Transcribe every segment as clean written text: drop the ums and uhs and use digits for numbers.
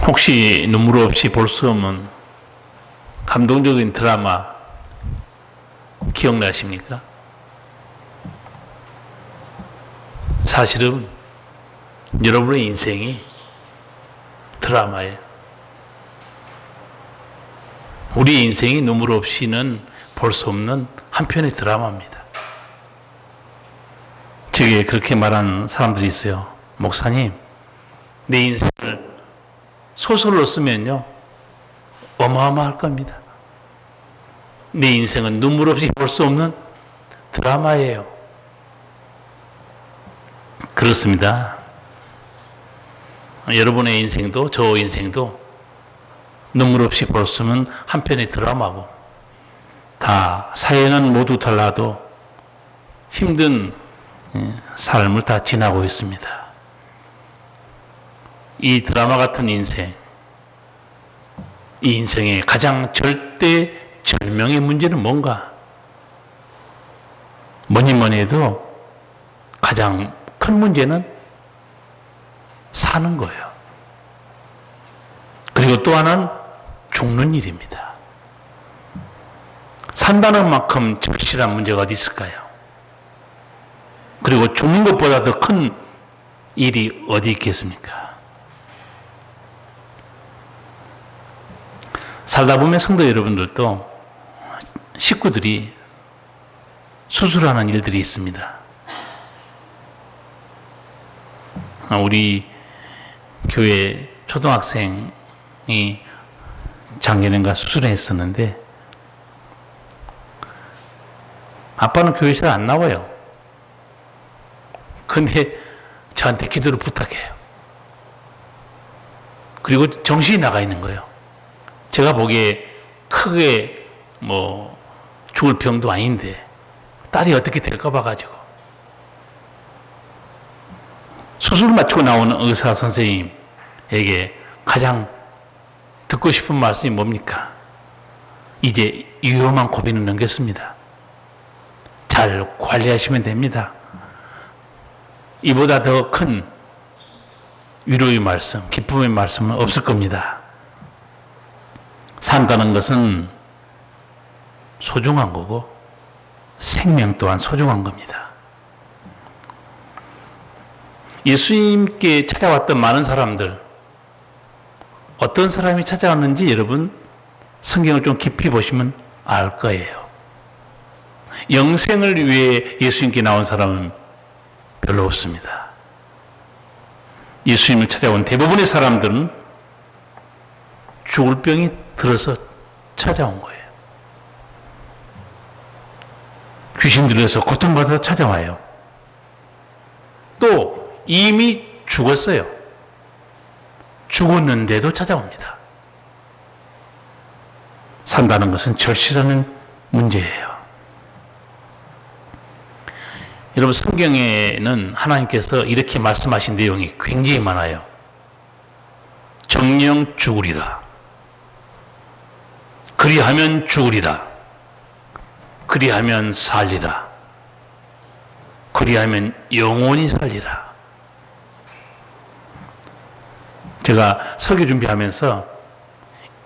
혹시 눈물 없이 볼 수 없는 감동적인 드라마 기억나십니까? 사실은 여러분의 인생이 드라마예요. 우리 인생이 눈물 없이는 볼 수 없는 한 편의 드라마입니다. 제게 그렇게 말하는 사람들이 있어요. 목사님, 내 인생을 소설로 쓰면요, 어마어마할 겁니다. 내 인생은 눈물 없이 볼 수 없는 드라마예요. 그렇습니다. 여러분의 인생도 저 인생도 눈물 없이 볼 수 없는 한 편의 드라마고, 다 사연은 모두 달라도 힘든 삶을 다 지나고 있습니다. 이 드라마 같은 인생, 이 인생의 가장 절명의 문제는 뭔가? 뭐니 해도 가장 큰 문제는 사는 거예요. 그리고 또 하나는 죽는 일입니다. 산다는 만큼 절실한 문제가 어디 있을까요? 그리고 죽는 것보다 더 큰 일이 어디 있겠습니까? 살다 보면 성도 여러분들도 식구들이 수술하는 일들이 있습니다. 우리 교회 초등학생이 작년인가 수술을 했었는데, 아빠는 교회 잘 안 나와요. 근데 저한테 기도를 부탁해요. 그리고 정신이 나가 있는 거예요. 제가 보기에 크게 죽을 병도 아닌데 딸이 어떻게 될까 봐가지고. 수술 마치고 나오는 의사 선생님에게 가장 듣고 싶은 말씀이 뭡니까? 이제 위험한 고비는 넘겼습니다. 잘 관리하시면 됩니다. 이보다 더 큰 위로의 말씀, 기쁨의 말씀은 없을 겁니다. 산다는 것은 소중한 거고 생명 또한 소중한 겁니다. 예수님께 찾아왔던 많은 사람들, 어떤 사람이 찾아왔는지 여러분 성경을 좀 깊이 보시면 알 거예요. 영생을 위해 예수님께 나온 사람은 별로 없습니다. 예수님을 찾아온 대부분의 사람들은 죽을 병이 들어서 찾아온 거예요. 귀신 들려서 고통받아서 찾아와요. 또 이미 죽었어요. 죽었는데도 찾아옵니다. 산다는 것은 절실한 문제예요. 여러분, 성경에는 하나님께서 이렇게 말씀하신 내용이 굉장히 많아요. 정령 죽으리라. 그리하면 죽으리라. 그리하면 살리라. 그리하면 영원히 살리라. 제가 설교 준비하면서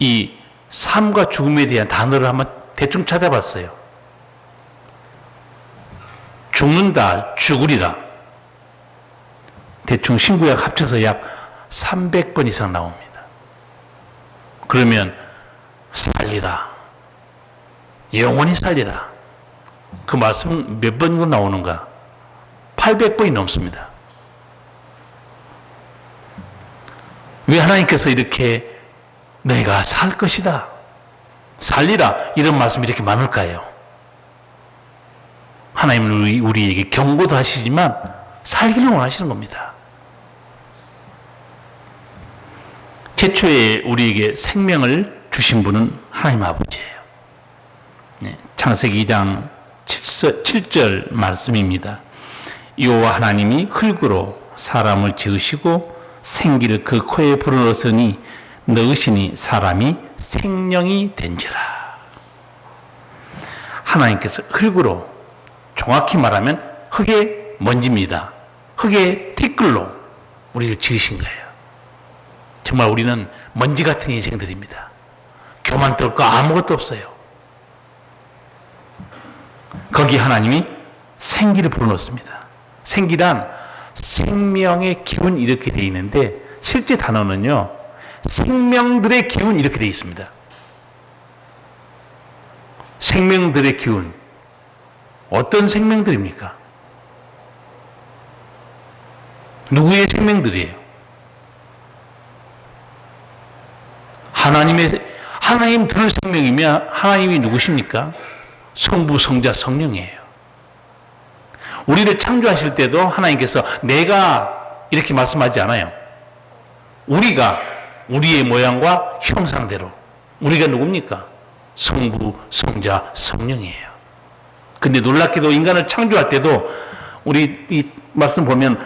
이 삶과 죽음에 대한 단어를 한번 대충 찾아봤어요. 죽는다, 죽으리라. 대충 신구약 합쳐서 약 300번 이상 나옵니다. 그러면 살리라, 영원히 살리라. 그 말씀은 몇 번 나오는가? 800번이 넘습니다. 왜 하나님께서 이렇게 너희가 살 것이다, 살리라, 이런 말씀이 이렇게 많을까요? 하나님은 우리에게 경고도 하시지만 살기를 원하시는 겁니다. 최초에 우리에게 생명을 주신 분은 하나님 아버지예요. 창세기 2장 7절 말씀입니다. 여호와 하나님이 흙으로 사람을 지으시고 생기를 그 코에 불어넣으니 넣으시니 사람이 생명이 된지라. 하나님께서 흙으로, 정확히 말하면 흙의 먼지입니다. 흙의 티끌로 우리를 지으신 거예요. 정말 우리는 먼지 같은 인생들입니다. 교만 떨 거 아무것도 없어요. 거기 하나님이 생기를 불어넣습니다. 생기란 생명의 기운 이렇게 되어 있는데 실제 단어는요, 생명들의 기운 이렇게 되어 있습니다. 생명들의 기운. 어떤 생명들입니까? 누구의 생명들이에요? 하나님 들을 생명이면 하나님이 누구십니까? 성부, 성자, 성령이에요. 우리를 창조하실 때도 하나님께서 내가 이렇게 말씀하지 않아요. 우리가 우리의 모양과 형상대로. 우리가 누굽니까? 성부, 성자, 성령이에요. 근데 놀랍게도 인간을 창조할 때도 우리 이 말씀 보면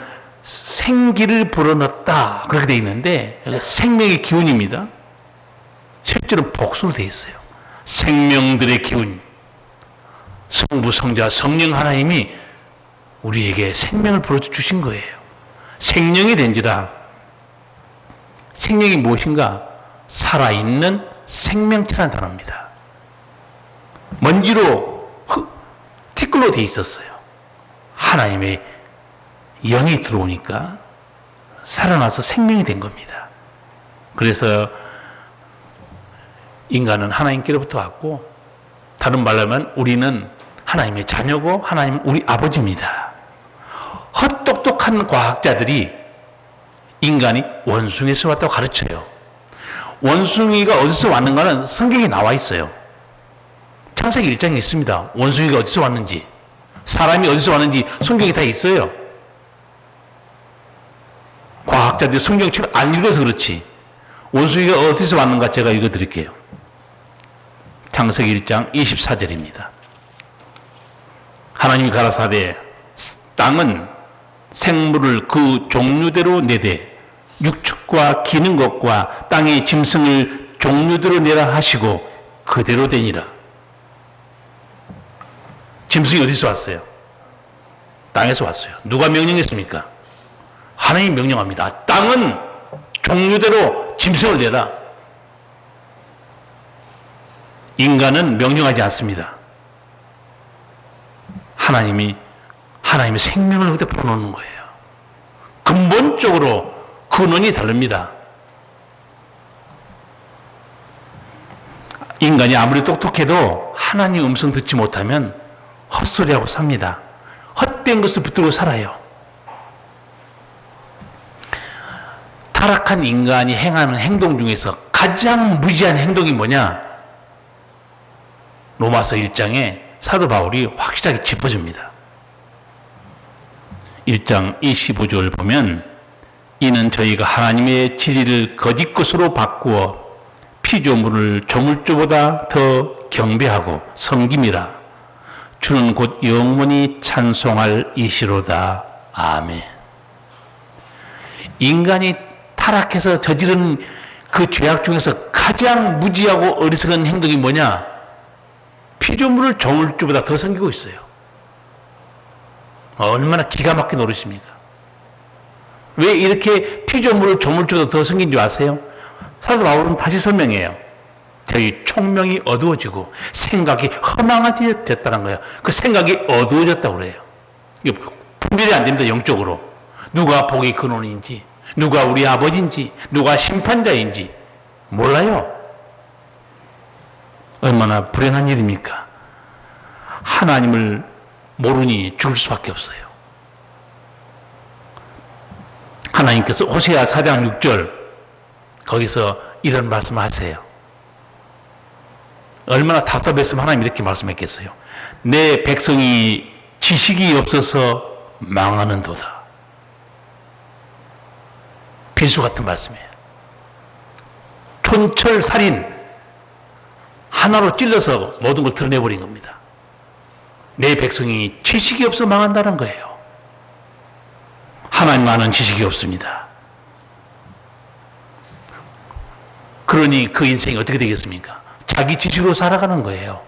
생기를 불어넣었다 그렇게 돼 있는데 생명의 기운입니다. 실제로 복수로 돼 있어요. 생명들의 기운. 성부, 성자, 성령 하나님이 우리에게 생명을 불어주신 거예요. 생명이 된지라. 생명이 무엇인가? 살아있는 생명체라는 단어입니다. 먼지로 티끌로 되어 있었어요. 하나님의 영이 들어오니까 살아나서 생명이 된 겁니다. 그래서 인간은 하나님께로부터 왔고, 다른 말로 하면 우리는 하나님의 자녀고 하나님은 우리 아버지입니다. 헛똑똑한 과학자들이 인간이 원숭이에서 왔다고 가르쳐요. 원숭이가 어디서 왔는가는 성경에 나와 있어요. 창세기 1장에 있습니다. 원숭이가 어디서 왔는지, 사람이 어디서 왔는지 성경에 다 있어요. 과학자들이 성경책을 안 읽어서 그렇지. 원숭이가 어디서 왔는가 제가 읽어드릴게요. 창세기 1장 24절입니다. 하나님이 가라사대 땅은 생물을 그 종류대로 내되 육축과 기는 것과 땅의 짐승을 종류대로 내라 하시고 그대로 되니라. 짐승이 어디서 왔어요? 땅에서 왔어요. 누가 명령했습니까? 하나님이 명령합니다. 땅은 종류대로 짐승을 내라. 인간은 명령하지 않습니다. 하나님의 생명을 그때 불어넣는 거예요. 근본적으로 근원이 다릅니다. 인간이 아무리 똑똑해도 하나님 음성 듣지 못하면 헛소리하고 삽니다. 헛된 것을 붙들고 살아요. 타락한 인간이 행하는 행동 중에서 가장 무지한 행동이 뭐냐? 로마서 1장에 사도 바울이 확실하게 짚어줍니다. 1장 25절 보면 이는 저희가 하나님의 진리를 거짓 것으로 바꾸어 피조물을 조물주보다 더 경배하고 섬김이라. 주는 곧 영원히 찬송할 이시로다. 아멘. 인간이 타락해서 저지른 그 죄악 중에서 가장 무지하고 어리석은 행동이 뭐냐? 피조물을 조물주보다 더 섬기고 있어요. 얼마나 기가 막힌 노릇입니까? 왜 이렇게 피조물을 조물주보다 더 섬긴 줄 아세요? 사도 바울은 다시 설명해요. 저희 총명이 어두워지고 생각이 허망해졌다는 거예요. 그 생각이 어두워졌다고 그래요. 이게 분별이 안 됩니다. 영적으로. 누가 복의 근원인지, 누가 우리 아버지인지, 누가 심판자인지 몰라요. 얼마나 불행한 일입니까? 하나님을 모르니 죽을 수밖에 없어요. 하나님께서 호세아 4장 6절 거기서 이런 말씀을 하세요. 얼마나 답답했으면 하나님 이렇게 말씀했겠어요. 내 백성이 지식이 없어서 망하는도다. 필수 같은 말씀이에요. 촌철살인 하나로 찔러서 모든 걸 드러내버린 겁니다. 내 백성이 지식이 없어 망한다는 거예요. 하나님 아는 지식이 없습니다. 그러니 그 인생이 어떻게 되겠습니까? 자기 지식으로 살아가는 거예요.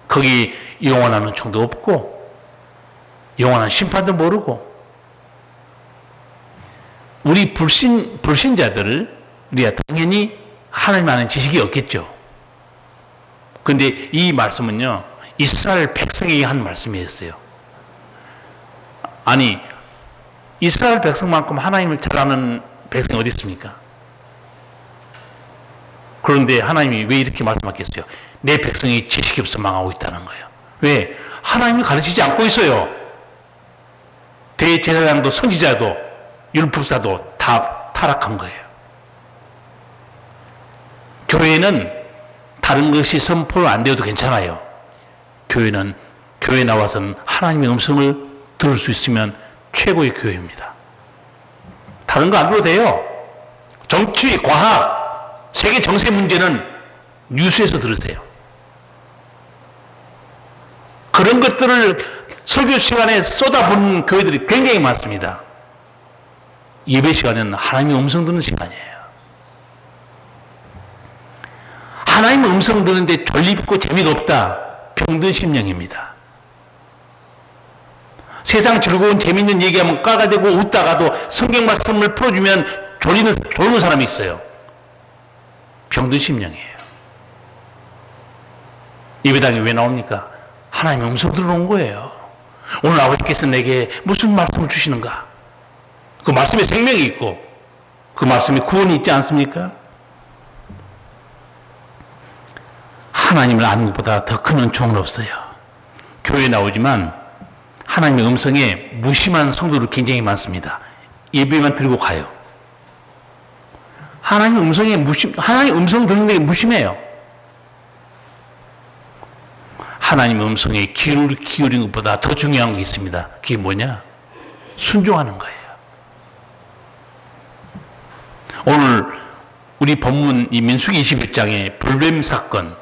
거기 영원한 은총도 없고 영원한 심판도 모르고 우리 불신자들을 우리가 당연히 하나님 아는 지식이 없겠죠. 그런데 이 말씀은요, 이스라엘 백성에게 한 말씀이었어요. 아니, 이스라엘 백성만큼 하나님을 잘 아는 백성이 어디 있습니까? 그런데 하나님이 왜 이렇게 말씀하셨어요? 내 백성이 지식이 없어 망하고 있다는 거예요. 왜? 하나님이 가르치지 않고 있어요. 대제사장도 선지자도 율법사도 다 타락한 거예요. 교회는 다른 것이 선포를 안 되어도 괜찮아요. 교회는 교회 나와서는 하나님의 음성을 들을 수 있으면 최고의 교회입니다. 다른 거 안 들어도 돼요. 정치, 과학, 세계 정세 문제는 뉴스에서 들으세요. 그런 것들을 설교 시간에 쏟아부는 교회들이 굉장히 많습니다. 예배 시간에는 하나님의 음성 듣는 시간이에요. 하나님의 음성 듣는데 졸립고 재미가 없다. 병든 심령입니다. 세상 즐거운 재밌는 얘기하면 까가되고 웃다가도 성경 말씀을 풀어주면 졸는 사람이 있어요. 병든 심령이에요. 예배당에 왜 나옵니까? 하나님의 음성 들어온 거예요. 오늘 아버지께서 내게 무슨 말씀을 주시는가? 그 말씀에 생명이 있고 그 말씀에 구원이 있지 않습니까? 하나님을 아는 것보다 더 큰 은총은 없어요. 교회에 나오지만 하나님의 음성에 무심한 성도들 굉장히 많습니다. 예배만 들고 가요. 하나님의 음성 듣는 데 무심해요. 하나님의 음성에 귀를 기울인 것보다 더 중요한 게 있습니다. 그게 뭐냐? 순종하는 거예요. 오늘 우리 본문 이 민수기 21장의 불뱀 사건,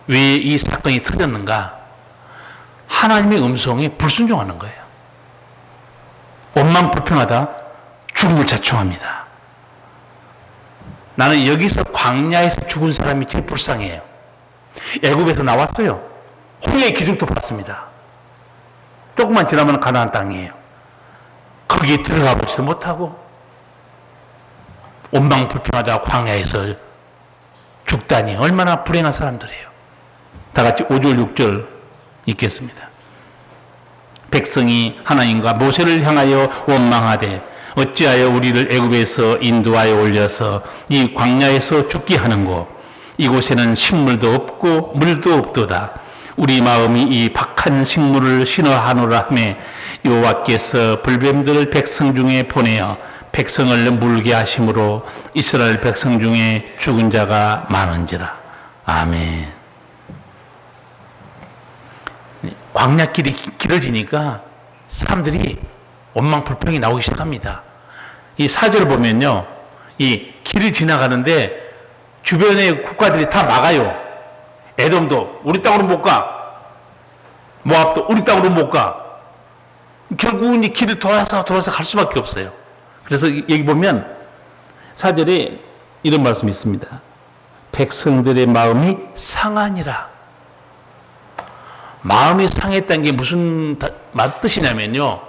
왜 이 사건이 터졌는가? 하나님의 음성에 불순종하는 거예요. 원망 불평하다 죽음을 자초합니다. 나는 여기서 광야에서 죽은 사람이 제일 불쌍해요. 애굽에서 나왔어요. 홍해의 기둥도 봤습니다. 조금만 지나면 가나안 땅이에요. 거기에 들어가 보지도 못하고 원망 불평하다 광야에서 죽다니 얼마나 불행한 사람들이에요. 다 같이 5절 6절 읽겠습니다. 백성이 하나님과 모세를 향하여 원망하되 어찌하여 우리를 애굽에서 인도하여 올려서 이 광야에서 죽게 하는고 이곳에는 식물도 없고 물도 없도다. 우리 마음이 이 박한 식물을 신어하노라 하며 여호와께서 불뱀들을 백성 중에 보내어 백성을 물게 하심으로 이스라엘 백성 중에 죽은 자가 많은지라. 아멘. 광야길이 길어지니까 사람들이 원망 불평이 나오기 시작합니다. 이 4절을 보면요, 이 길을 지나가는데 주변의 국가들이 다 막아요. 에돔도 우리 땅으로 못 가, 모압도 우리 땅으로 못 가. 결국은 이 길을 돌아서 갈 수밖에 없어요. 그래서 여기 보면 4절에 이런 말씀이 있습니다. 백성들의 마음이 상하니라. 마음이 상했다는 게 무슨 뜻이냐면요,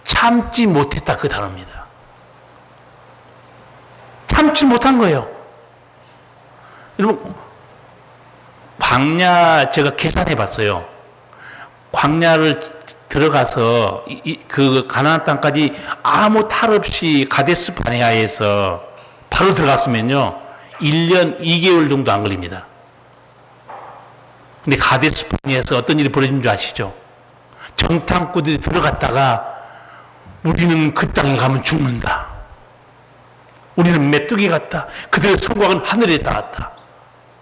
참지 못했다 그 단어입니다. 참지 못한 거예요. 여러분, 광야 제가 계산해 봤어요. 광야를 들어가서 그 가나안 땅까지 아무 탈 없이 가데스 바네아에서 바로 들어갔으면요 1년 2개월 정도 안 걸립니다. 근데 가데스 바네아에서 어떤 일이 벌어진 줄 아시죠? 정탐꾼들이 들어갔다가 우리는 그 땅에 가면 죽는다. 우리는 메뚜기 같다. 그들의 성곽은 하늘에 닿았다.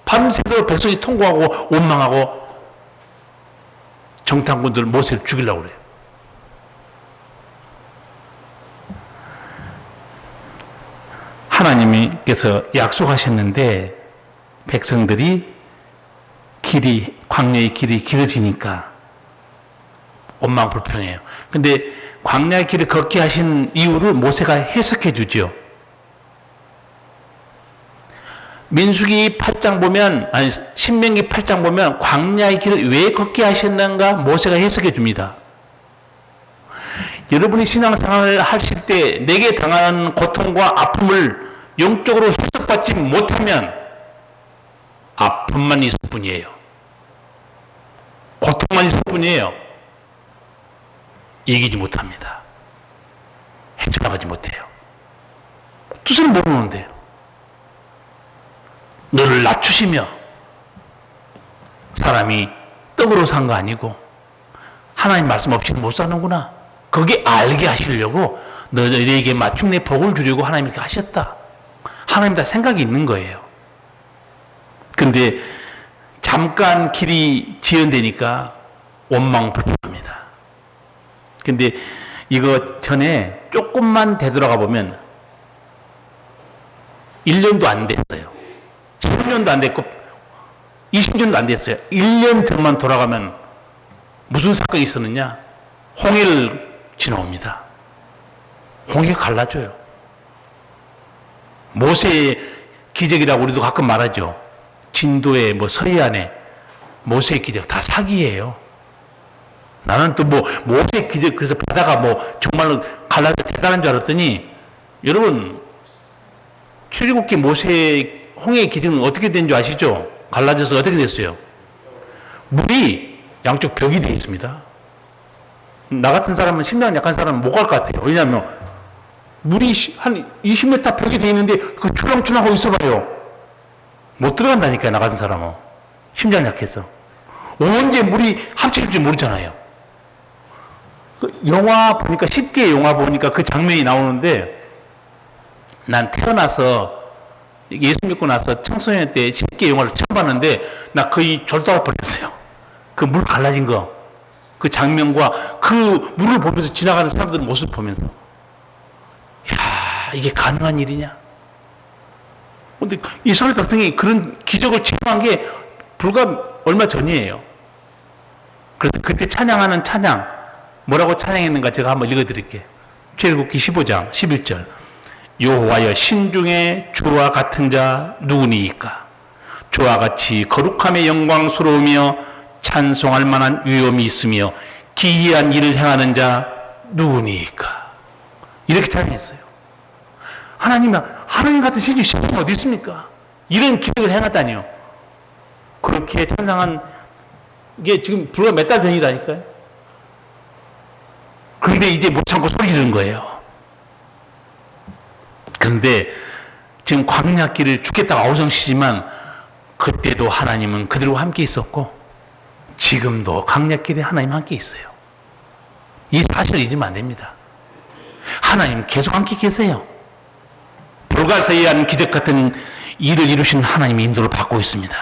밤새도록 백성이 통곡하고 원망하고 정탐꾼들 모세를 죽이려고 그래요. 하나님께서 약속하셨는데 백성들이 광야의 길이 길어지니까 원망 불평해요. 근데 광야의 길을 걷게 하신 이유를 모세가 해석해 주죠. 민수기 8장 보면, 신명기 8장 보면 광야의 길을 왜 걷게 하셨는가 모세가 해석해 줍니다. 여러분이 신앙생활을 하실 때 내게 당하는 고통과 아픔을 영적으로 해석받지 못하면 아픔만 있을 뿐이에요. 고통만 있을 뿐이에요. 이기지 못합니다. 헤쳐나가지 못해요. 뜻을 모르는데요. 너를 낮추시며 사람이 떡으로 산 거 아니고 하나님 말씀 없이는 못 사는구나. 그게 알게 하시려고 너희에게 마침내 복을 주려고 하나님이 이렇게 하셨다. 하나님 다 생각이 있는 거예요. 근데 잠깐 길이 지연되니까 원망불평합니다. 근데 이거 전에 조금만 되돌아가 보면 1년도 안 됐어요. 10년도 안 됐고 20년도 안 됐어요. 1년 전만 돌아가면 무슨 사건이 있었느냐? 홍해를 지나옵니다. 홍해가 갈라져요. 모세의 기적이라고 우리도 가끔 말하죠. 진도에 서해안에 모세의 기적 다 사기예요. 나는 또 모세의 기적 그래서 바다가 정말로 갈라져 대단한 줄 알았더니 여러분 출애굽기 모세의 홍해의 기적은 어떻게 된 줄 아시죠? 갈라져서 어떻게 됐어요? 물이 양쪽 벽이 되어 있습니다. 나 같은 사람은 심장 약한 사람은 못 갈 것 같아요. 왜냐하면 물이 한 20m 벽이 되어 있는데 그 출렁출렁하고 있어봐요. 못 들어간다니까요. 나 같은 사람은 심장 약해서 언제 물이 합쳐질지 모르잖아요. 영화 보니까 10개의 영화 보니까 그 장면이 나오는데 난 태어나서 예수 믿고 나서 청소년 때 10개 영화를 처음 봤는데 나 거의 졸도할 뻔했어요. 그 물 갈라진 거, 그 장면과 그 물을 보면서 지나가는 사람들 모습 보면서 야 이게 가능한 일이냐? 근데 이스라엘 백성이 그런 기적을 체험한 게 불과 얼마 전이에요. 그래서 그때 찬양하는 찬양 뭐라고 찬양했는가 제가 한번 읽어드릴게요. 출애굽기 15장 11절 여호와여 신중에 주와 같은 자 누구니이까? 주와 같이 거룩함의 영광스러우며 찬송할 만한 위엄이 있으며 기이한 일을 행하는 자 누구니이까? 이렇게 찬양했어요. 하나님 같은 신이 세상에 어디 있습니까? 이런 기적을 행하다니요. 그렇게 찬양한 게 지금 불과 몇 달 전이라니까요. 그런데 이제 못 참고 소리 지르는 거예요. 그런데 지금 광야길을 죽겠다고 아우성시지만 그때도 하나님은 그들과 함께 있었고 지금도 광야길에 하나님 함께 있어요. 이 사실을 잊으면 안 됩니다. 하나님 계속 함께 계세요. 불가사의한 기적 같은 일을 이루신 하나님의 인도를 받고 있습니다.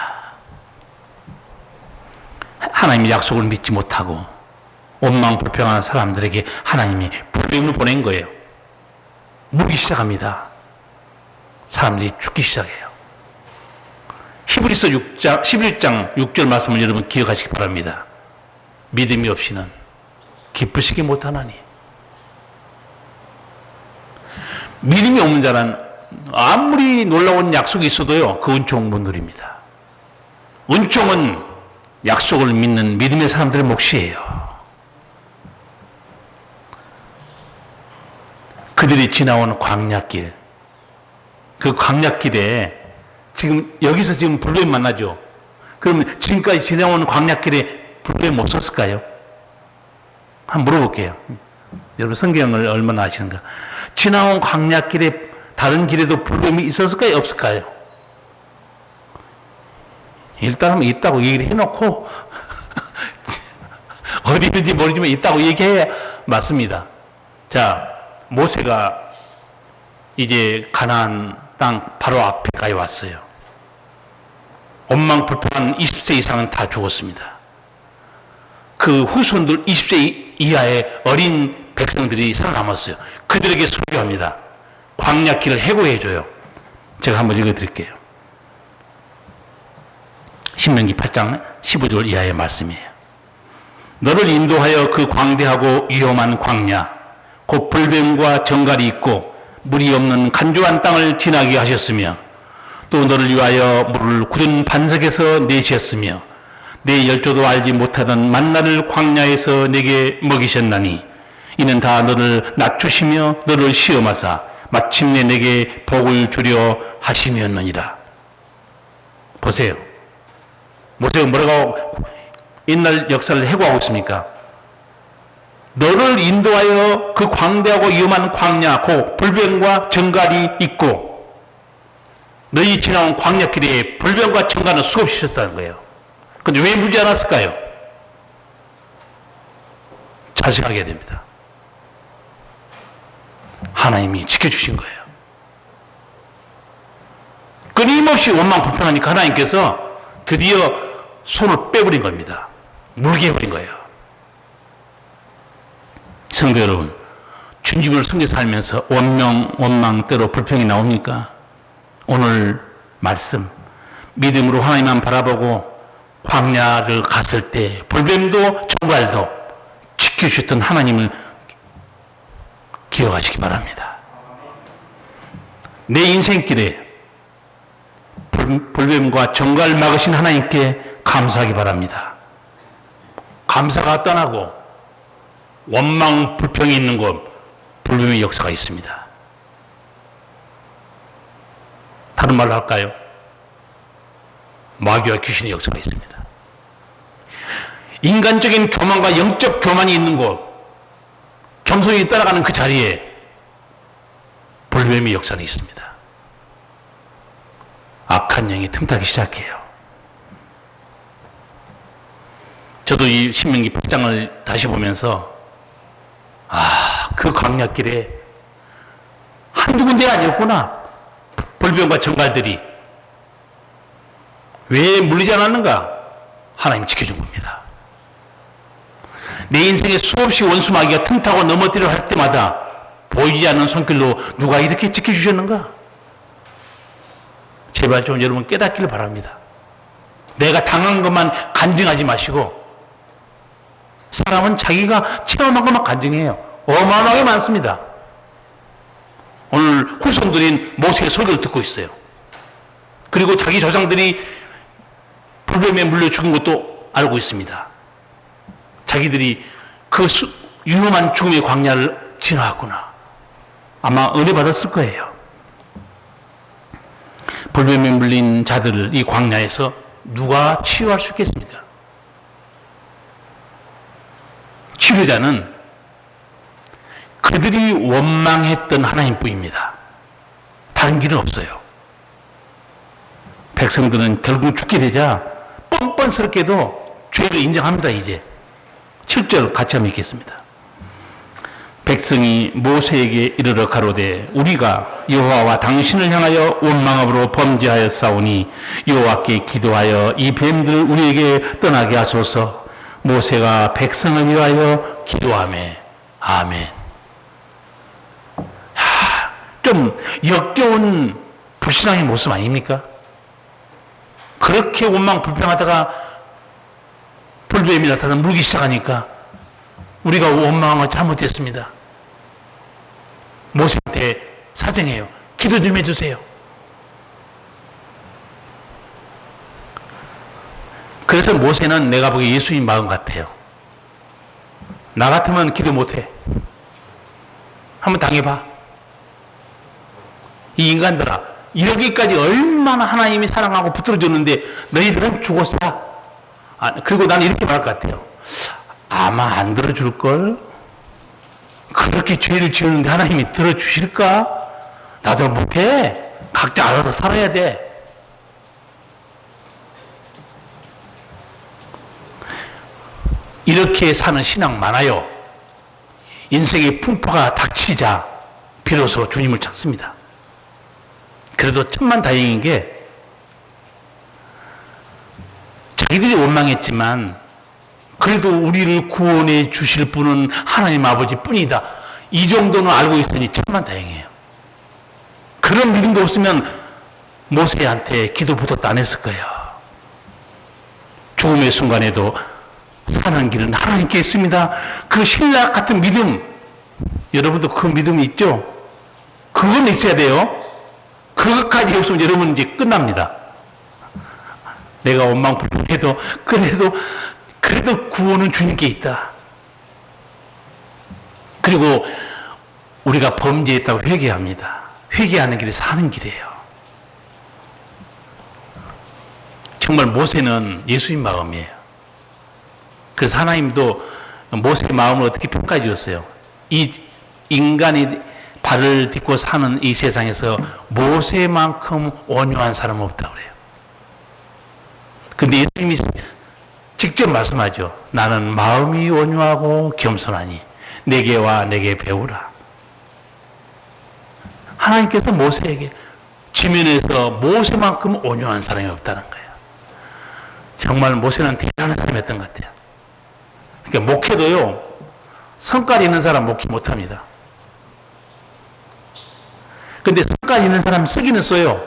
하나님의 약속을 믿지 못하고 원망불평하는 사람들에게 하나님이 불뱀을 보낸 거예요. 물기 시작합니다. 사람들이 죽기 시작해요. 히브리서 11장 6절 말씀을 여러분 기억하시기 바랍니다. 믿음이 없이는 기쁘시기 못하나니. 믿음이 없는 자는 아무리 놀라운 약속이 있어도요 그 은총은 못 누립니다. 은총은 약속을 믿는 믿음의 사람들의 몫이에요. 그들이 지나온 광야길, 그 광야길에 여기서 지금 불뱀 만나죠. 그러면 지금까지 지나온 광야길에 불뱀 없었을까요? 한번 물어볼게요. 여러분 성경을 얼마나 아시는가? 지나온 광야길에 다른 길에도 불뱀이 있었을까요? 없을까요? 일단은 있다고 얘기를 해놓고 어디 있는지 모르지만 있다고 얘기해야 맞습니다. 자, 모세가 이제 가나안 땅 바로 앞에까지 왔어요. 원망불평한 20세 이상은 다 죽었습니다. 그 후손들 20세 이하의 어린 백성들이 살아남았어요. 그들에게 설교합니다. 광야길을 해고해줘요. 제가 한번 읽어드릴게요. 신명기 8장 15절 이하의 말씀이에요. 너를 인도하여 그 광대하고 위험한 광야 곧 불뱀과 정갈이 있고 물이 없는 간조한 땅을 지나게 하셨으며 또 너를 위하여 물을 굳은 반석에서 내셨으며 내 열조도 알지 못하던 만나를 광야에서 내게 먹이셨나니 이는 다 너를 낮추시며 너를 시험하사 마침내 내게 복을 주려 하심이었느니라. 보세요. 모세가 뭐라고 옛날 역사를 해고하고 있습니까? 너를 인도하여 그 광대하고 위험한 광야, 그 불변과 정갈이 있고 너희 지나온 광야길에 불변과 정갈은 수없이 있었다는 거예요. 근데 왜 물지 않았을까요? 자식하게 됩니다. 하나님이 지켜주신 거예요. 끊임없이 원망 불평하니까 하나님께서 드디어 손을 빼버린 겁니다. 물게 해버린 거예요. 성도 여러분, 주님을 섬겨 살면서 원망대로 불평이 나옵니까? 오늘 말씀, 믿음으로 하나님만 바라보고 광야를 갔을 때 불뱀도 정갈도 지켜주셨던 하나님을 기억하시기 바랍니다. 내 인생길에 불뱀과 정갈 막으신 하나님께 감사하기 바랍니다. 감사가 떠나고 원망 불평이 있는 곳 불뱀의 역사가 있습니다. 다른 말로 할까요? 마귀와 귀신의 역사가 있습니다. 인간적인 교만과 영적 교만이 있는 곳, 겸손히 따라가는 그 자리에 불뱀의 역사는 있습니다. 악한 영이 틈타기 시작해요. 저도 이 신명기 8장을 다시 보면서 그 광야길에 한두 군데가 아니었구나. 불뱀과 정갈들이 왜 물리지 않았는가? 하나님 지켜준 겁니다. 내 인생에 수없이 원수 마귀가 틈타고 넘어뜨려 할 때마다 보이지 않는 손길로 누가 이렇게 지켜주셨는가? 제발 좀 여러분 깨닫기를 바랍니다. 내가 당한 것만 간증하지 마시고 사람은 자기가 체험한 것만 간증해요. 어마어마하게 많습니다. 오늘 후손들인 모세의 설교를 듣고 있어요. 그리고 자기 조상들이 불뱀에 물려 죽은 것도 알고 있습니다. 자기들이 그 위험한 죽음의 광야를 지나왔구나. 아마 은혜 받았을 거예요. 불뱀에 물린 자들을 이 광야에서 누가 치유할 수 있겠습니까? 치료자는 그들이 원망했던 하나님뿐입니다. 다른 길은 없어요. 백성들은 결국 죽게 되자 뻔뻔스럽게도 죄를 인정합니다. 이제 7절 같이 한번 읽겠습니다. 백성이 모세에게 이르러 가로되 우리가 여호와와 당신을 향하여 원망함으로 범죄하였사오니 여호와께 기도하여 이 뱀들을 우리에게 떠나게 하소서. 모세가 백성을 위하여 기도하며 아멘. 좀 역겨운 불신앙의 모습 아닙니까? 그렇게 원망 불평하다가 불뱀이 나타나 물기 시작하니까 우리가 원망한 건 잘못했습니다. 모세한테 사정해요. 기도 좀 해주세요. 그래서 모세는 내가 보기에 예수님 마음 같아요. 나 같으면 기도 못해. 한번 당해봐. 이 인간들아, 이러기까지 얼마나 하나님이 사랑하고 붙들어줬는데 너희들은 죽었어. 그리고 나는 이렇게 말할 것 같아요. 아마 안 들어줄걸? 그렇게 죄를 지었는데 하나님이 들어주실까? 나도 못해. 각자 알아서 살아야 돼. 이렇게 사는 신앙 많아요. 인생의 풍파가 닥치자 비로소 주님을 찾습니다. 그래도 천만다행인 게 자기들이 원망했지만 그래도 우리를 구원해 주실 분은 하나님 아버지 뿐이다. 이 정도는 알고 있으니 천만다행이에요. 그런 믿음도 없으면 모세한테 기도부터 안 했을 거예요. 죽음의 순간에도 사는 길은 하나님께 있습니다. 그 신락 같은 믿음, 여러분도 그 믿음이 있죠? 그건 있어야 돼요. 그것까지 없으면 여러분 이제 끝납니다. 내가 원망 불평해도 그래도 구원은 주님께 있다. 그리고 우리가 범죄했다고 회개합니다. 회개하는 길이 사는 길이에요. 정말 모세는 예수님 마음이에요. 그래서 하나님도 모세의 마음을 어떻게 평가해 주었어요? 이 인간이 발을 딛고 사는 이 세상에서 모세만큼 온유한 사람은 없다고 그래요. 근데 예수님이 직접 말씀하죠. 나는 마음이 온유하고 겸손하니 내게 와 내게 배우라. 하나님께서 모세에게 지면에서 모세만큼 온유한 사람이 없다는 거예요. 정말 모세는 대단한 사람이었던 것 같아요. 그러니까 목회도요, 성깔 있는 사람 목회 못합니다. 근데 성깔 있는 사람 쓰기는 써요.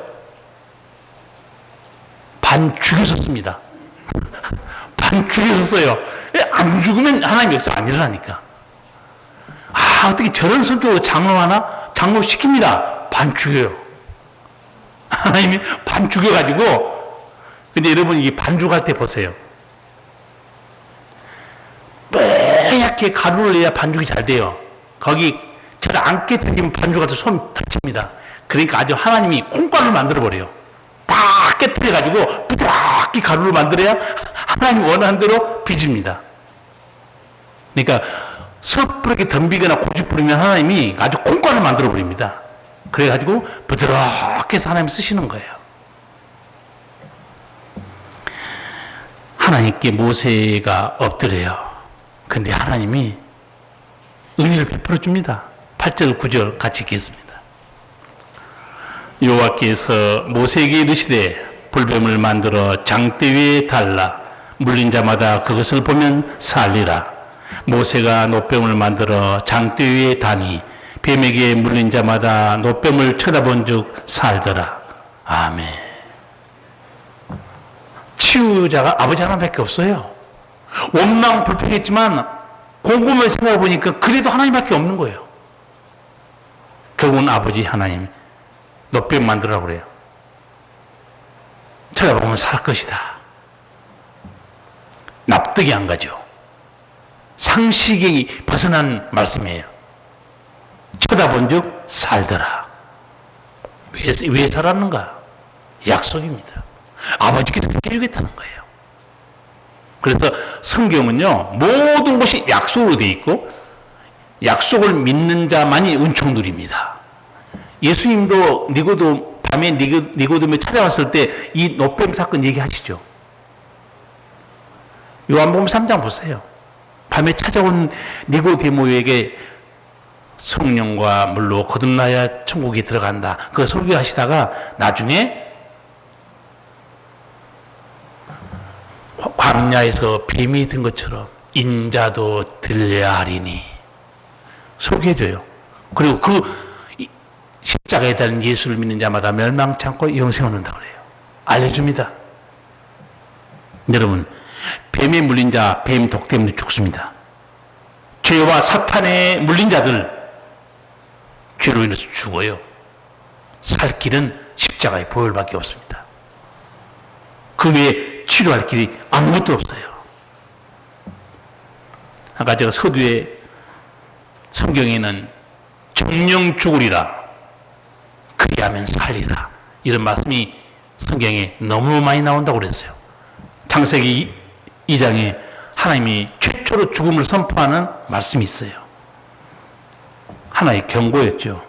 반 죽여서 씁니다. 반 죽여서 써요. 안 죽으면 하나님 역사 안 일어나니까. 아, 어떻게 저런 성격으로 장로하나? 장로 시킵니다. 반 죽여요. 하나님이 반 죽여가지고, 근데 여러분, 이게 반죽할 때 보세요. 뽀얗게 가루를 내야 반죽이 잘 돼요. 거기 잘 안 깨뜨리면 반죽할 때 손 다칩니다. 그러니까 아주 하나님이 콩가루를 만들어버려요. 딱 깨뜨려가지고 부드럽게 가루를 만들어야 하나님 원하는 대로 빚습니다. 그러니까 섣부르게 덤비거나 고집 부리면 하나님이 아주 콩가루를 만들어버립니다. 그래가지고 부드럽게 해서 하나님 쓰시는 거예요. 하나님께 모세가 엎드려요. 근데 하나님이 은혜를 베풀어 줍니다. 8절 9절 같이 읽겠습니다. 여호와께서 모세에게 이르시되 불뱀을 만들어 장대 위에 달라 물린 자마다 그것을 보면 살리라. 모세가 노뱀을 만들어 장대 위에 다니 뱀에게 물린 자마다 노뱀을 쳐다본 즉 살더라. 아멘. 치유자가 아버지 하나밖에 없어요. 원망 불평했지만 곰곰이 생각해 보니까 그래도 하나님밖에 없는 거예요. 결국은 아버지 하나님 노뱀 만들라고 그래요. 쳐다보면 살 것이다. 납득이 안 가죠. 상식이 벗어난 말씀이에요. 쳐다본 즉 살더라. 왜 살았는가? 약속입니다. 아버지께서 해주겠다는 거예요. 그래서 성경은요, 모든 것이 약속으로 되어 있고 약속을 믿는 자만이 은총 누립니다. 예수님도 밤에 니고데모에 찾아왔을 때 이 노뱀 사건 얘기하시죠. 요한복음 3장 보세요. 밤에 찾아온 니고데모에게 성령과 물로 거듭나야 천국에 들어간다. 그거 설교하시다가 나중에 광야에서 뱀이 든 것처럼 인자도 들려야 하리니 소개해줘요. 그리고 그 십자가에 달린 예수를 믿는 자마다 멸망치 않고 영생을 얻는다고 그래요. 알려줍니다. 여러분, 뱀에 물린 자, 뱀 독 때문에 죽습니다. 죄와 사탄에 물린 자들, 죄로 인해서 죽어요. 살 길은 십자가의 보혈밖에 없습니다. 그 외에 치료할 길이 아무것도 없어요. 아까 제가 서두에 성경에는 정령 죽으리라 그리하면 살리라 이런 말씀이 성경에 너무 많이 나온다고 그랬어요. 창세기 2장에 하나님이 최초로 죽음을 선포하는 말씀이 있어요. 하나의 경고였죠.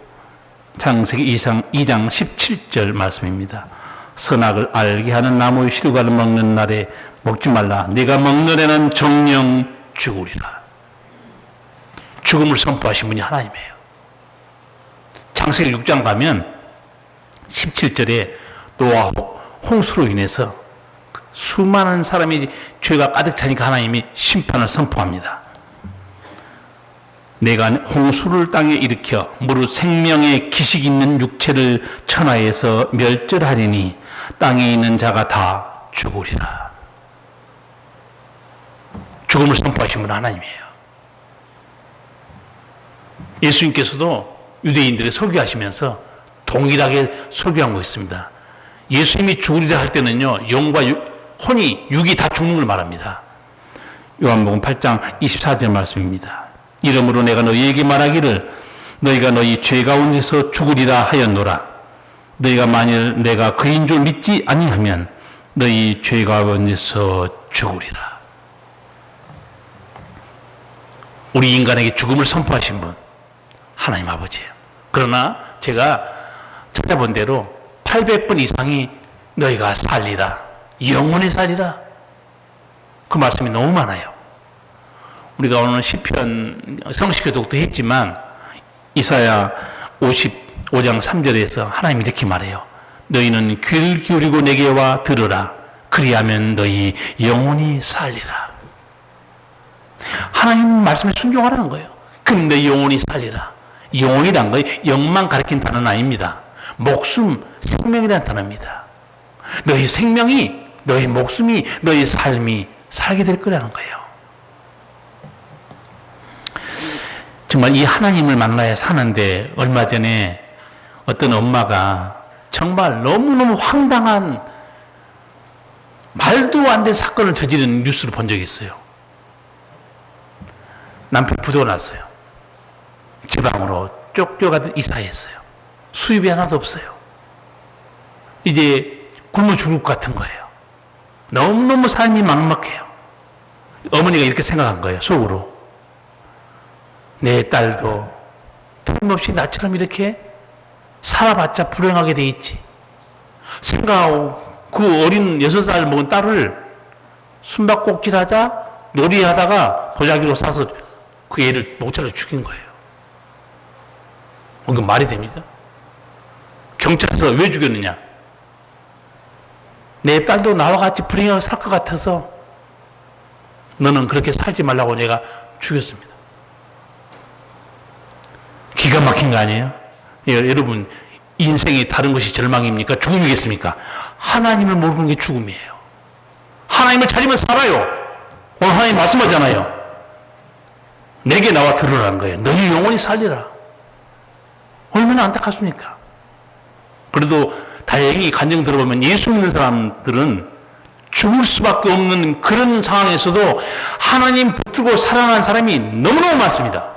창세기 2장 17절 말씀입니다. 선악을 알게 하는 나무의 실과를 먹는 날에 먹지 말라. 네가 먹는 애는 정령 죽으리라. 죽음을 선포하신 분이 하나님이에요. 창세기 6장 가면 17절에 노아 홍수로 인해서 수많은 사람이 죄가 가득 차니까 하나님이 심판을 선포합니다. 내가 홍수를 땅에 일으켜 무릇 생명의 기식 있는 육체를 천하에서 멸절하리니 땅에 있는 자가 다 죽으리라. 죽음을 선포하신 분은 하나님이에요. 예수님께서도 유대인들의 설교하시면서 동일하게 설교한 거 있습니다. 예수님이 죽으리라 할 때는요, 영과 혼이, 육이 다 죽는 걸 말합니다. 요한복음 8장 24절 말씀입니다. 이러므로 내가 너희에게 말하기를 너희가 너희 죄 가운데서 죽으리라 하였노라. 너희가 만일 내가 그인 줄 믿지 아니하면 너희 죄 가운데서 죽으리라. 우리 인간에게 죽음을 선포하신 분 하나님 아버지예요. 그러나 제가 찾아본 대로 800번 이상이 너희가 살리라, 영원히 살리라, 그 말씀이 너무 많아요. 우리가 오늘 시편 성시교독도 했지만 이사야 55장 3절에서 하나님이 이렇게 말해요. 너희는 귀를 기울이고 내게 와 들으라. 그리하면 너희 영원히 살리라. 하나님 말씀에 순종하라는 거예요. 그럼 너희 영원히 살리라. 영혼이란 거예요. 영만 가리킨 단어는 아닙니다. 목숨, 생명이라는 단어입니다. 너희 생명이, 너희 목숨이, 너희 삶이 살게 될 거라는 거예요. 정말 이 하나님을 만나야 사는데 얼마 전에 어떤 엄마가 정말 너무너무 황당한 말도 안 된 사건을 저지른 뉴스를 본 적이 있어요. 남편 부도가 났어요. 지방으로 쫓겨가듯 이사했어요. 수입이 하나도 없어요. 이제 굶어 죽을 것 같은 거예요. 너무너무 삶이 막막해요. 어머니가 이렇게 생각한 거예요. 속으로. 내 딸도 틀림없이 나처럼 이렇게 살아봤자 불행하게 돼 있지. 생각하고 그 어린 6살 먹은 딸을 숨바꼭질 하자 놀이하다가 도자기로 싸서 그 애를 목차로 죽인 거예요. 이건 말이 됩니까? 경찰서 왜 죽였느냐? 내 딸도 나와 같이 불행하게 살 것 같아서 너는 그렇게 살지 말라고 내가 죽였습니다. 기가 막힌 거 아니에요? 여러분, 인생이 다른 것이 절망입니까? 죽음이겠습니까? 하나님을 모르는 게 죽음이에요. 하나님을 찾으면 살아요. 오늘 하나님 말씀하잖아요. 내게 나와 들으라는 거예요. 너희 영원히 살리라. 얼마나 안타깝습니까? 그래도 다행히 간증 들어보면 예수 믿는 사람들은 죽을 수밖에 없는 그런 상황에서도 하나님 붙들고 살아난 사람이 너무너무 많습니다.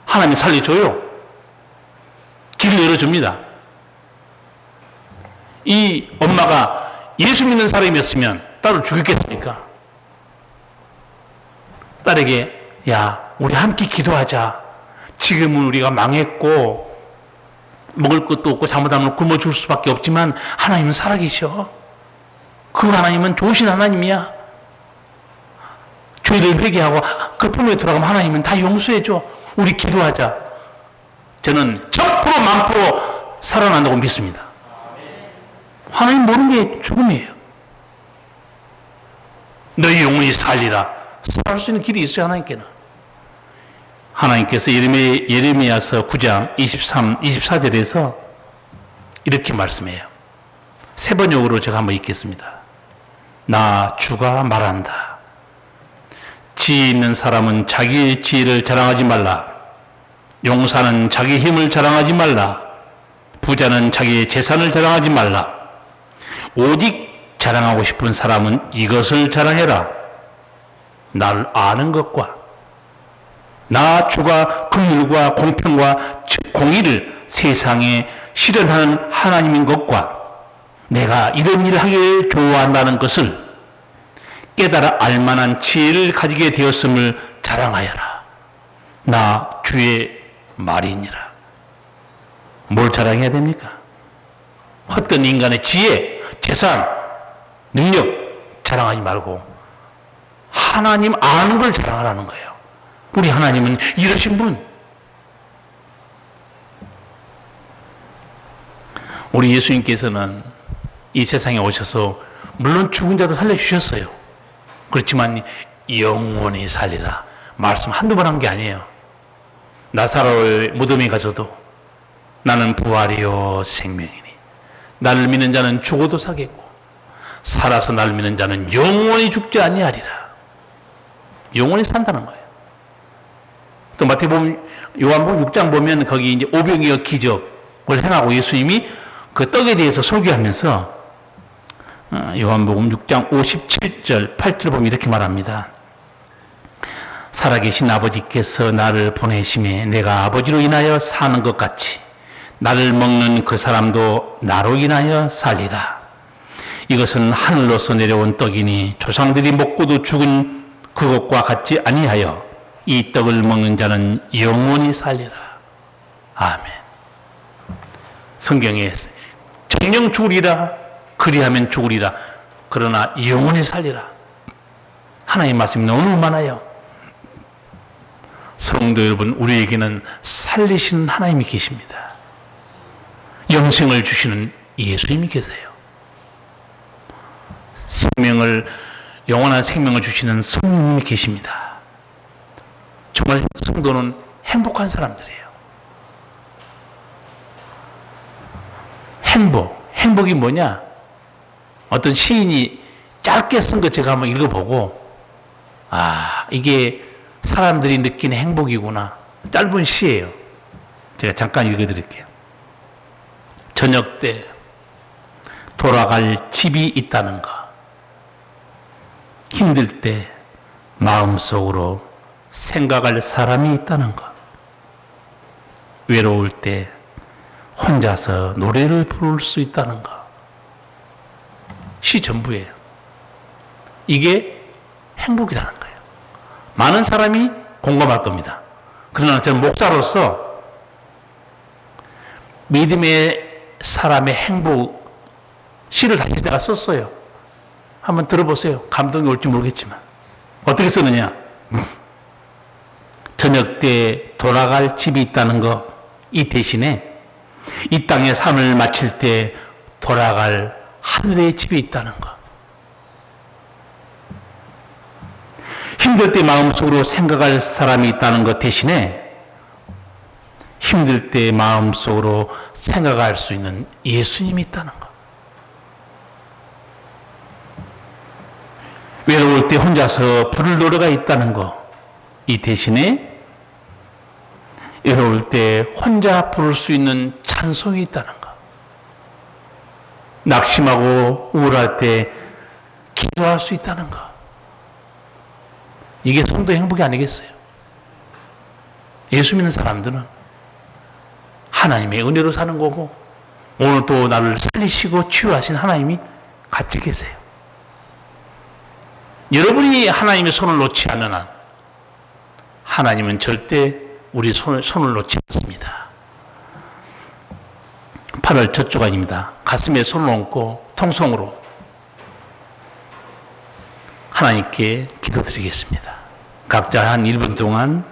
하나님 살려줘요. 길을 열어줍니다. 이 엄마가 예수 믿는 사람이었으면 딸을 죽였겠습니까? 딸에게 야, 우리 함께 기도하자. 지금은 우리가 망했고 먹을 것도 없고 잘못하면 굶어 죽을 수밖에 없지만 하나님은 살아계셔. 그 하나님은 좋으신 하나님이야. 죄를 회개하고 그 품에 돌아가면 하나님은 다 용서해줘. 우리 기도하자. 저는 1000% 만프로 살아난다고 믿습니다. 하나님 모르는 게 죽음이에요. 너희 영혼이 살리라. 살 수 있는 길이 있어요. 하나님께는. 하나님께서 예레미야서 9장 23, 24절에서 이렇게 말씀해요. 세 번역으로 제가 한번 읽겠습니다. 나 주가 말한다. 지혜 있는 사람은 자기의 지혜를 자랑하지 말라. 용사는 자기 힘을 자랑하지 말라. 부자는 자기의 재산을 자랑하지 말라. 오직 자랑하고 싶은 사람은 이것을 자랑해라. 날 아는 것과 나 주가 긍휼과 공평과 공의를 세상에 실현하는 하나님인 것과 내가 이런 일을 하기를 좋아한다는 것을 깨달아 알만한 지혜를 가지게 되었음을 자랑하여라. 나 주의 말이니라. 뭘 자랑해야 됩니까? 헛된 인간의 지혜, 재산, 능력 자랑하지 말고 하나님 아는 걸 자랑하라는 거예요. 우리 하나님은 이러신 분. 우리 예수님께서는 이 세상에 오셔서 물론 죽은 자도 살려주셨어요. 그렇지만 영원히 살리라. 말씀 한두 번 한 게 아니에요. 나사로의 무덤에 가서도 나는 부활이요 생명이니 나를 믿는 자는 죽어도 살겠고 살아서 나를 믿는 자는 영원히 죽지 아니하리라. 영원히 산다는 거예요. 또 마태복음, 요한복음 6장 보면 거기 이제 오병이어 기적을 행하고 예수님이 그 떡에 대해서 소개하면서 요한복음 6장 57절, 8절 보면 이렇게 말합니다. 살아계신 아버지께서 나를 보내심에 내가 아버지로 인하여 사는 것 같이 나를 먹는 그 사람도 나로 인하여 살리라. 이것은 하늘로서 내려온 떡이니 조상들이 먹고도 죽은 그것과 같지 아니하여 이 떡을 먹는 자는 영원히 살리라. 아멘. 성경에 정령 죽으리라 그리하면 죽으리라 그러나 영원히 살리라. 하나님의 말씀이 너무 많아요. 성도 여러분, 우리에게는 살리시는 하나님이 계십니다. 영생을 주시는 예수님이 계세요. 영원한 생명을 주시는 성령님이 계십니다. 정말 성도는 행복한 사람들이에요. 행복이 뭐냐? 어떤 시인이 짧게 쓴 거 제가 한번 읽어보고, 이게 사람들이 느끼는 행복이구나. 짧은 시예요. 제가 잠깐 읽어드릴게요. 저녁 때 돌아갈 집이 있다는 거. 힘들 때 마음속으로 생각할 사람이 있다는 것. 외로울 때 혼자서 노래를 부를 수 있다는 것. 시 전부예요. 이게 행복이라는 거예요. 많은 사람이 공감할 겁니다. 그러나 저는 목사로서 믿음의 사람의 행복 시를 사실 내가 썼어요. 한번 들어보세요. 감동이 올지 모르겠지만. 어떻게 쓰느냐? 저녁 때 돌아갈 집이 있다는 거, 이 대신에 이 땅의 삶을 마칠 때 돌아갈 하늘의 집이 있다는 거. 힘들 때 마음속으로 생각할 사람이 있다는 것 대신에 힘들 때 마음속으로 생각할 수 있는 예수님이 있다는 것. 외로울 때 혼자서 부를 노래가 있다는 것. 이 대신에 외로울 때 혼자 부를 수 있는 찬송이 있다는 것. 낙심하고 우울할 때 기도할 수 있다는 것. 이게 성도의 행복이 아니겠어요? 예수 믿는 사람들은 하나님의 은혜로 사는 거고, 오늘 또 나를 살리시고 치유하신 하나님이 같이 계세요. 여러분이 하나님의 손을 놓지 않는 한 하나님은 절대 우리 손을 놓지 않습니다. 8월 첫 주간입니다. 가슴에 손을 얹고 통성으로 하나님께 기도드리겠습니다. 각자 한 1분 동안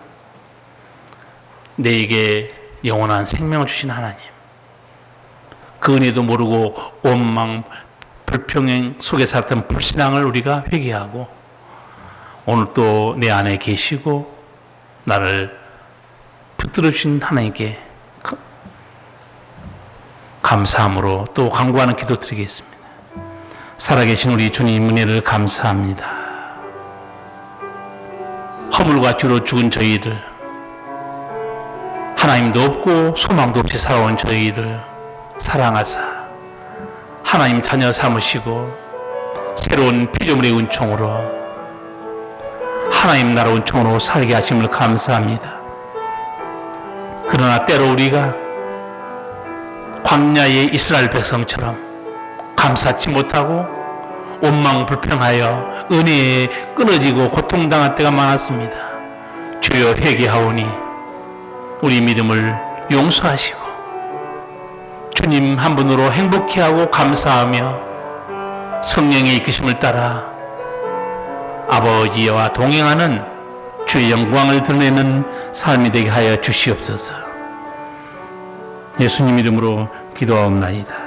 내게 영원한 생명을 주신 하나님, 그 은혜도 모르고 원망, 불평행 속에 살았던 불신앙을 우리가 회개하고 오늘 또 내 안에 계시고 나를 붙들어 주신 하나님께 감사함으로 또 간구하는 기도 드리겠습니다. 살아계신 우리 주님 은혜를 감사합니다. 허물과 죄로 죽은 저희들, 하나님도 없고 소망도 없이 살아온 저희를 사랑하사 하나님 자녀 삼으시고 새로운 피조물의 은총으로 하나님 나라 은총으로 살게 하심을 감사합니다. 그러나 때로 우리가 광야의 이스라엘 백성처럼 감사치 못하고 원망불평하여 은혜에 끊어지고 고통당할 때가 많았습니다. 주여 회개하오니 우리 믿음을 용서하시고 주님 한 분으로 행복해하고 감사하며 성령의 이끄심을 따라 아버지와 동행하는 주의 영광을 드러내는 삶이 되게 하여 주시옵소서. 예수님 이름으로 기도하옵나이다.